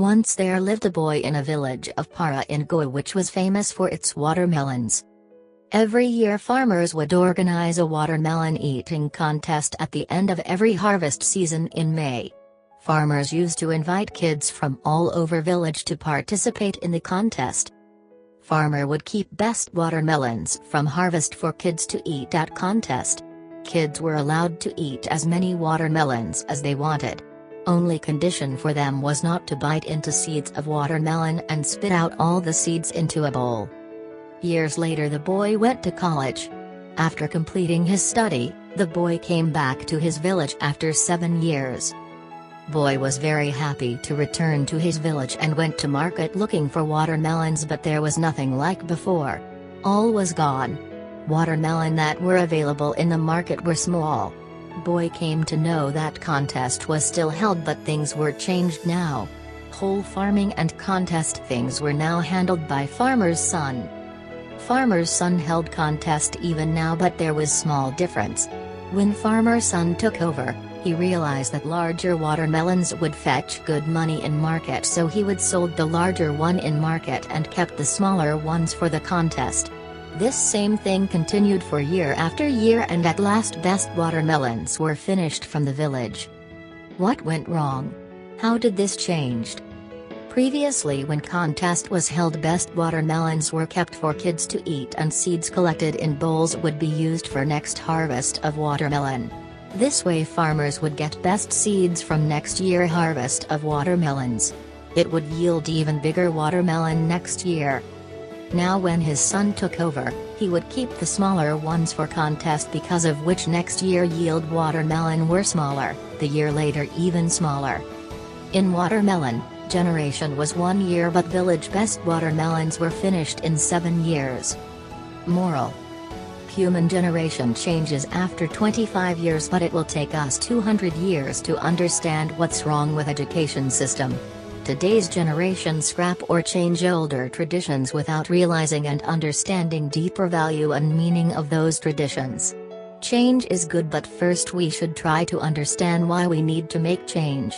Once there lived a boy in a village of Para in Goa which was famous for its watermelons. Every year farmers would organize a watermelon eating contest at the end of every harvest season in May. Farmers used to invite kids from all over village to participate in the contest. Farmer would keep best watermelons from harvest for kids to eat at contest. Kids were allowed to eat as many watermelons as they wanted. Only condition for them was not to bite into seeds of watermelon and spit out all the seeds into a bowl. Years later the boy went to college. After completing his study, the boy came back to his village after 7 years. Boy was very happy to return to his village and went to market looking for watermelons, but there was nothing like before. All was gone. Watermelon that were available in the market were small. Boy came to know that contest was still held, but things were changed now. Whole farming and contest things were now handled by farmer's son. Farmer's son held contest even now, but there was small difference. When farmer's son took over, he realized that larger watermelons would fetch good money in market, so he would sold the larger one in market and kept the smaller ones for the contest. This same thing continued for year after year, and at last best watermelons were finished from the village. What went wrong? How did this changed? Previously, when contest was held, best watermelons were kept for kids to eat and seeds collected in bowls would be used for next harvest of watermelon. This way farmers would get best seeds from next year harvest of watermelons. It would yield even bigger watermelon next year. Now when his son took over, he would keep the smaller ones for contest, because of which next year yield watermelon were smaller, the year later even smaller. In watermelon, generation was 1 year, but village best watermelons were finished in 7 years. Moral: human generation changes after 25 years, but it will take us 200 years to understand what's wrong with education system. Today's generation scrap or change older traditions without realizing and understanding deeper value and meaning of those traditions. Change is good, but first we should try to understand why we need to make change.